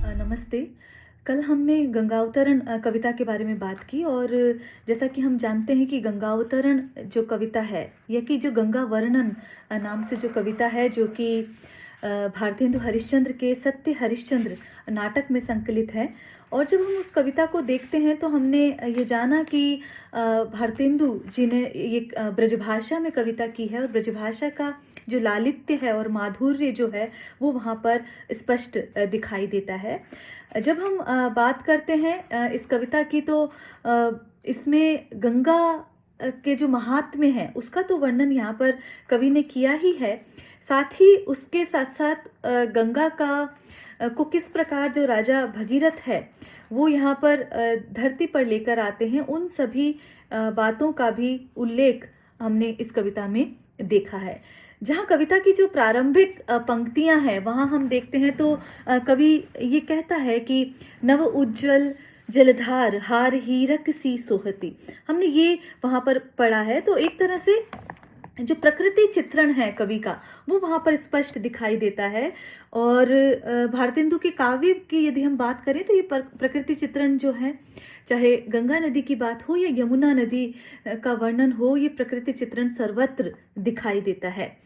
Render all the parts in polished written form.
नमस्ते। कल हमने गंगावतरण कविता के बारे में बात की और जैसा कि हम जानते हैं कि गंगावतरण जो कविता है या कि जो गंगा वर्णन नाम से जो कविता है जो कि भारतेंदु हरिश्चंद्र के सत्य हरिश्चंद्र नाटक में संकलित है। और जब हम उस कविता को देखते हैं तो हमने ये जाना कि भारतेंदु जी ने ये ब्रजभाषा में कविता की है और ब्रजभाषा का जो लालित्य है और माधुर्य जो है वो वहाँ पर स्पष्ट दिखाई देता है। जब हम बात करते हैं इस कविता की तो इसमें गंगा के जो महात्म्य है उसका तो वर्णन यहाँ पर कवि ने किया ही है। साथ ही उसके साथ साथ गंगा का को किस प्रकार जो राजा भगीरथ है वो यहाँ पर धरती पर लेकर आते हैं, उन सभी बातों का भी उल्लेख हमने इस कविता में देखा है। जहाँ कविता की जो प्रारंभिक पंक्तियां हैं वहाँ हम देखते हैं तो कवि ये कहता है कि नव उज्ज्वल जलधार हार हीरक सी सोहती। हमने ये वहाँ पर पढ़ा है। तो एक तरह से जो प्रकृति चित्रण है कवि का वो वहाँ पर स्पष्ट दिखाई देता है। और भारतेंदु के काव्य की यदि हम बात करें तो ये प्रकृति चित्रण जो है, चाहे गंगा नदी की बात हो या यमुना नदी का वर्णन हो, ये प्रकृति चित्रण सर्वत्र दिखाई देता है।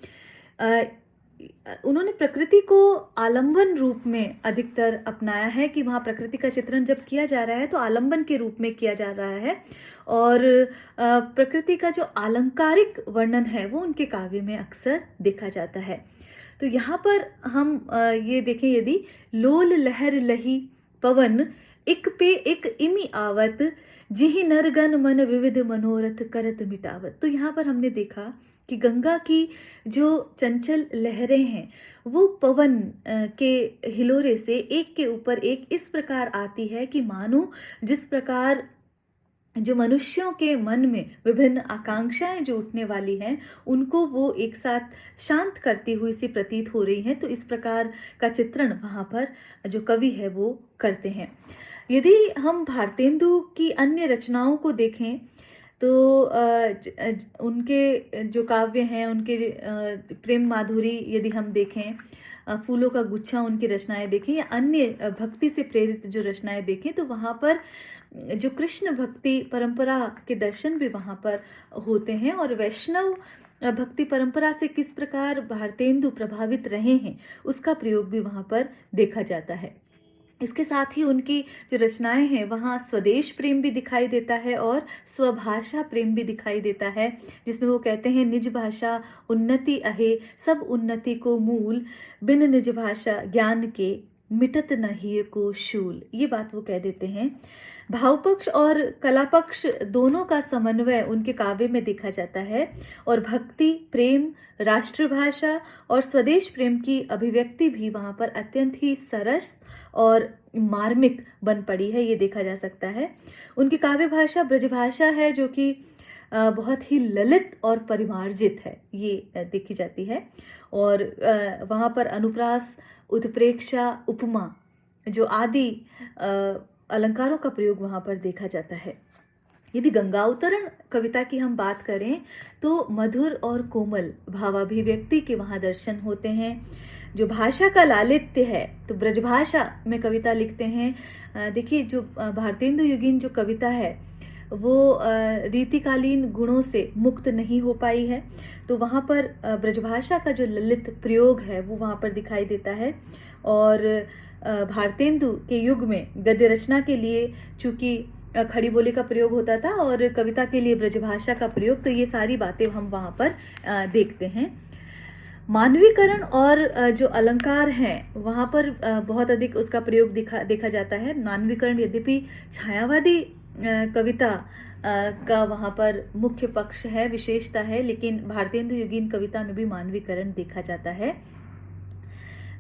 उन्होंने प्रकृति को आलंबन रूप में अधिकतर अपनाया है कि वहाँ प्रकृति का चित्रण जब किया जा रहा है तो आलंबन के रूप में किया जा रहा है और प्रकृति का जो आलंकारिक वर्णन है वो उनके काव्य में अक्सर देखा जाता है। तो यहाँ पर हम ये देखें, यदि लोल लहर लही पवन एक पे एक इमी आवत जिहि नरगन मन विविध मनोरथ करत मिटावत। तो यहाँ पर हमने देखा कि गंगा की जो चंचल लहरें हैं वो पवन के हिलोरे से एक के ऊपर एक इस प्रकार आती है कि मानो जिस प्रकार जो मनुष्यों के मन में विभिन्न आकांक्षाएं जो उठने वाली हैं उनको वो एक साथ शांत करती हुई सी प्रतीत हो रही हैं। तो इस प्रकार का चित्रण वहाँ पर जो कवि है वो करते हैं। यदि हम भारतेंदु की अन्य रचनाओं को देखें तो उनके जो काव्य हैं, उनके प्रेम माधुरी यदि हम देखें, फूलों का गुच्छा उनकी रचनाएं देखें या अन्य भक्ति से प्रेरित जो रचनाएं देखें तो वहाँ पर जो कृष्ण भक्ति परंपरा के दर्शन भी वहाँ पर होते हैं और वैष्णव भक्ति परंपरा से किस प्रकार भारतेंदु प्रभावित रहे हैं उसका प्रयोग भी वहाँ पर देखा जाता है। इसके साथ ही उनकी जो रचनाएं हैं वहाँ स्वदेश प्रेम भी दिखाई देता है और स्वभाषा प्रेम भी दिखाई देता है, जिसमें वो कहते हैं निज भाषा उन्नति अहे सब उन्नति को मूल बिन निज भाषा ज्ञान के मिटत न ही को शूल। ये बात वो कह देते हैं। भाव पक्ष और कला पक्ष दोनों का समन्वय उनके काव्य में देखा जाता है और भक्ति प्रेम, राष्ट्रभाषा और स्वदेश प्रेम की अभिव्यक्ति भी वहाँ पर अत्यंत ही सरस और मार्मिक बन पड़ी है, ये देखा जा सकता है। उनकी काव्य भाषा ब्रजभाषा है जो कि बहुत ही ललित और परिमार्जित है, ये देखी जाती है। और वहाँ पर अनुप्रास, उत्प्रेक्षा, उपमा जो आदि अलंकारों का प्रयोग वहाँ पर देखा जाता है। यदि गंगावतरण कविता की हम बात करें तो मधुर और कोमल भावाभिव्यक्ति के वहाँ दर्शन होते हैं। जो भाषा का लालित्य है तो ब्रजभाषा में कविता लिखते हैं। देखिए, जो भारतेंदु युगीन जो कविता है वो रीतिकालीन गुणों से मुक्त नहीं हो पाई है, तो वहाँ पर ब्रजभाषा का जो ललित प्रयोग है वो वहाँ पर दिखाई देता है। और भारतेंदु के युग में गद्य रचना के लिए चूंकि खड़ी बोली का प्रयोग होता था और कविता के लिए ब्रजभाषा का प्रयोग, तो ये सारी बातें हम वहाँ पर देखते हैं। मानवीकरण और जो अलंकार हैं वहाँ पर बहुत अधिक उसका प्रयोग देखा जाता है। मानवीकरण यद्यपि छायावादी कविता का वहाँ पर मुख्य पक्ष है, विशेषता है, लेकिन भारतेंदु युगीन कविता में भी मानवीकरण देखा जाता है।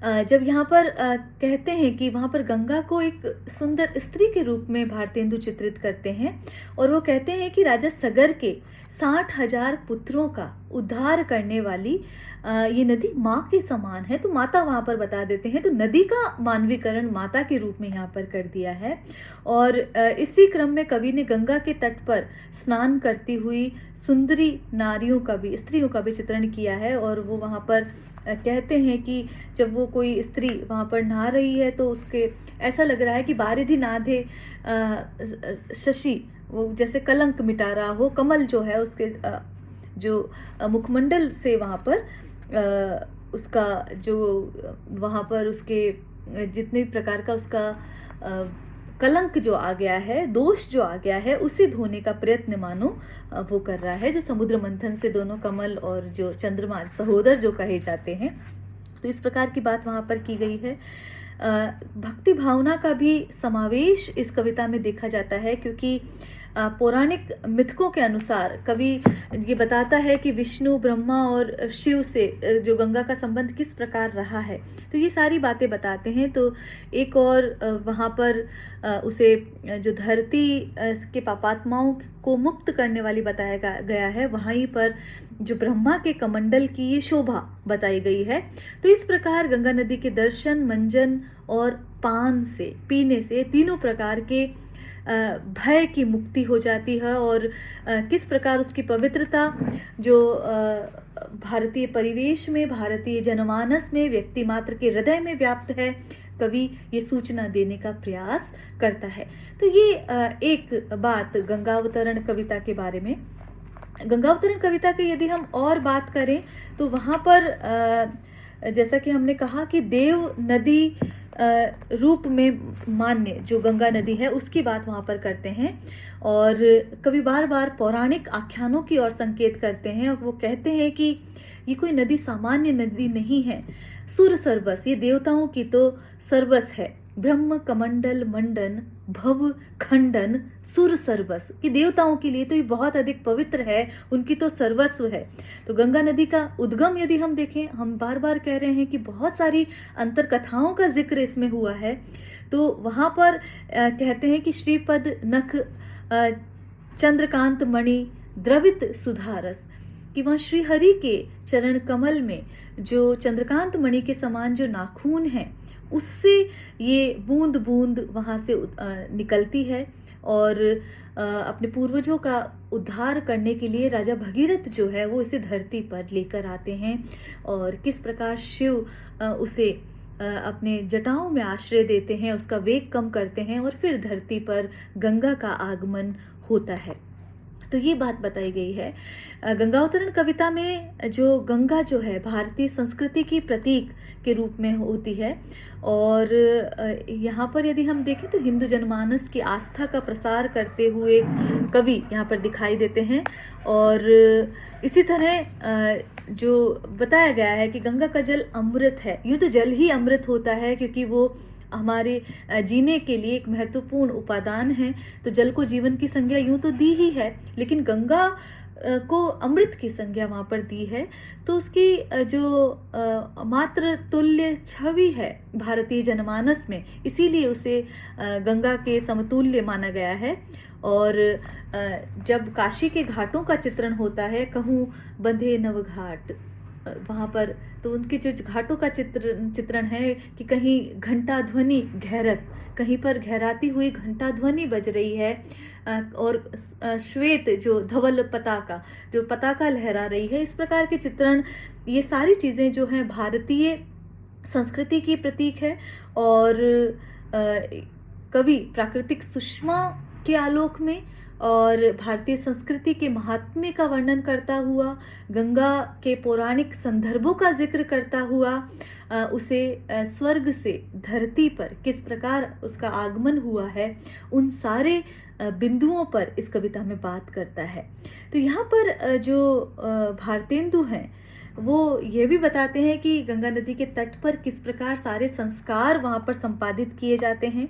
जब यहाँ पर कहते हैं कि वहाँ पर गंगा को एक सुंदर स्त्री के रूप में भारतेंदु चित्रित करते हैं और वो कहते हैं कि राजा सगर के 60,000 पुत्रों का उद्धार करने वाली ये नदी माँ के समान है। तो माता वहाँ पर बता देते हैं। तो नदी का मानवीकरण माता के रूप में यहाँ पर कर दिया है। और इसी क्रम में कवि ने गंगा के तट पर स्नान करती हुई सुंदरी नारियों का भी, स्त्रियों का भी चित्रण किया है। और वो वहाँ पर कहते हैं कि जब वो कोई स्त्री वहाँ पर नहा रही है तो उसके ऐसा लग रहा है कि बारिधि नाधे शशि, वो जैसे कलंक मिटा रहा हो। कमल जो है उसके जो मुखमंडल से वहाँ पर उसका जो वहाँ पर उसके जितने भी प्रकार का उसका कलंक जो आ गया है, दोष जो आ गया है, उसे धोने का प्रयत्न मानो वो कर रहा है। जो समुद्र मंथन से दोनों कमल और जो चंद्रमा सहोदर जो कहे जाते हैं, तो इस प्रकार की बात वहाँ पर की गई है। भक्ति भावना का भी समावेश इस कविता में देखा जाता है, क्योंकि पौराणिक मिथकों के अनुसार कवि ये बताता है कि विष्णु, ब्रह्मा और शिव से जो गंगा का संबंध किस प्रकार रहा है। तो ये सारी बातें बताते हैं। तो एक और वहाँ पर उसे जो धरती के पापात्माओं को मुक्त करने वाली बताया गया है, वहीं पर जो ब्रह्मा के कमंडल की ये शोभा बताई गई है। तो इस प्रकार गंगा नदी के दर्शन, मंजन और पान से, पीने से तीनों प्रकार के भय की मुक्ति हो जाती है। और किस प्रकार उसकी पवित्रता जो भारतीय परिवेश में, भारतीय जनमानस में, व्यक्ति मात्र के हृदय में व्याप्त है, कवि ये सूचना देने का प्रयास करता है। तो ये एक बात गंगावतरण कविता के बारे में। गंगावतरण कविता की यदि हम और बात करें तो वहाँ पर जैसा कि हमने कहा कि देव नदी रूप में मान्य जो गंगा नदी है उसकी बात वहाँ पर करते हैं। और कभी बार बार पौराणिक आख्यानों की ओर संकेत करते हैं। और वो कहते हैं कि ये कोई नदी सामान्य नदी नहीं है। सुर सर्वस, ये देवताओं की तो सर्वस है। ब्रह्म कमंडल मंडन भव खंडन सुर सर्वस, कि देवताओं के लिए तो ये बहुत अधिक पवित्र है, उनकी तो सर्वस्व है। तो गंगा नदी का उद्गम यदि हम देखें, हम बार बार कह रहे हैं कि बहुत सारी अंतर कथाओं का जिक्र इसमें हुआ है। तो वहाँ पर कहते हैं कि श्रीपद नख चंद्रकांत मणि द्रवित सुधारस, कि वहाँ श्री हरि के चरण कमल में जो चंद्रकांत मणि के समान जो नाखून है, उससे ये बूंद बूंद वहाँ से निकलती है। और अपने पूर्वजों का उद्धार करने के लिए राजा भगीरथ जो है वो इसे धरती पर लेकर आते हैं। और किस प्रकार शिव उसे अपने जटाओं में आश्रय देते हैं, उसका वेग कम करते हैं, और फिर धरती पर गंगा का आगमन होता है। तो ये बात बताई गई है। गंगावतरण कविता में जो गंगा जो है भारतीय संस्कृति की प्रतीक के रूप में होती है। और यहाँ पर यदि हम देखें तो हिंदू जनमानस की आस्था का प्रसार करते हुए कवि यहाँ पर दिखाई देते हैं। और इसी तरह जो बताया गया है कि गंगा का जल अमृत है। यूँ तो जल ही अमृत होता है, क्योंकि वो हमारे जीने के लिए एक महत्वपूर्ण उपादान है। तो जल को जीवन की संज्ञा यूँ तो दी ही है, लेकिन गंगा को अमृत की संज्ञा वहाँ पर दी है। तो उसकी जो मात्र तुल्य छवि है भारतीय जनमानस में, इसीलिए उसे गंगा के समतुल्य माना गया है। और जब काशी के घाटों का चित्रण होता है, कहूँ बंधे नव घाट, वहाँ पर तो उनके जो घाटों का चित्रण है कि कहीं घंटा ध्वनि गहरत, कहीं पर गहराती हुई घंटा ध्वनि बज रही है, और श्वेत जो धवल पताका, जो पताका लहरा रही है। इस प्रकार के चित्रण, ये सारी चीज़ें जो हैं भारतीय संस्कृति की प्रतीक है। और कवि प्राकृतिक सुषमा के आलोक में और भारतीय संस्कृति के महात्म्य का वर्णन करता हुआ, गंगा के पौराणिक संदर्भों का जिक्र करता हुआ, उसे स्वर्ग से धरती पर किस प्रकार उसका आगमन हुआ है, उन सारे बिंदुओं पर इस कविता में बात करता है। तो यहाँ पर जो भारतेंदु हैं वो ये भी बताते हैं कि गंगा नदी के तट पर किस प्रकार सारे संस्कार वहाँ पर संपादित किए जाते हैं,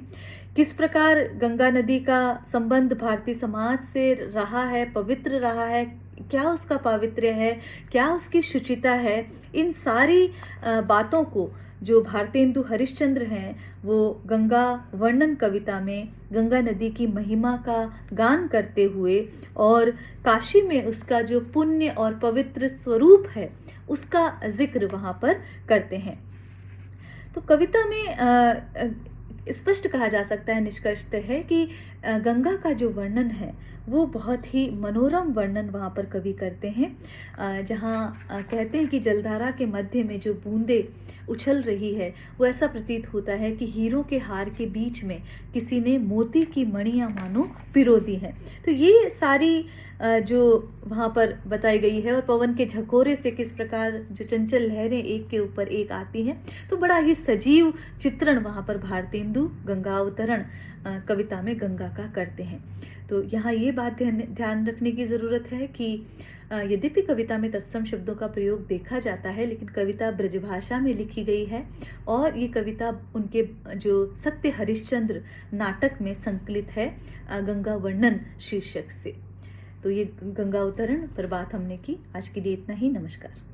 किस प्रकार गंगा नदी का संबंध भारतीय समाज से रहा है, पवित्र रहा है, क्या उसका पावित्र्य है, क्या उसकी शुचिता है। इन सारी बातों को जो भारतेंदु हरिश्चंद्र हैं वो गंगा वर्णन कविता में गंगा नदी की महिमा का गान करते हुए और काशी में उसका जो पुण्य और पवित्र स्वरूप है उसका जिक्र वहाँ पर करते हैं। तो कविता में स्पष्ट कहा जा सकता है, निष्कर्षतः है कि गंगा का जो वर्णन है वो बहुत ही मनोरम वर्णन वहाँ पर कवि करते हैं। जहाँ कहते हैं कि जलधारा के मध्य में जो बूंदे उछल रही है वो ऐसा प्रतीत होता है कि हीरों के हार के बीच में किसी ने मोती की मणियाँ मानो पिरो दी हैं। तो ये सारी जो वहाँ पर बताई गई है, और पवन के झकोरे से किस प्रकार जो चंचल लहरें एक के ऊपर एक आती हैं, तो बड़ा ही सजीव चित्रण वहाँ पर भारतेंदु गंगावतरण कविता में गंगा का करते हैं। तो यहाँ ये बात ध्यान रखने की ज़रूरत है कि यद्यपि कविता में तत्सम शब्दों का प्रयोग देखा जाता है, लेकिन कविता ब्रजभाषा में लिखी गई है और ये कविता उनके जो सत्य हरिश्चंद्र नाटक में संकलित है गंगा वर्णन शीर्षक से। तो ये गंगा अवतरण पर बात हमने की। आज के लिए इतना ही। नमस्कार।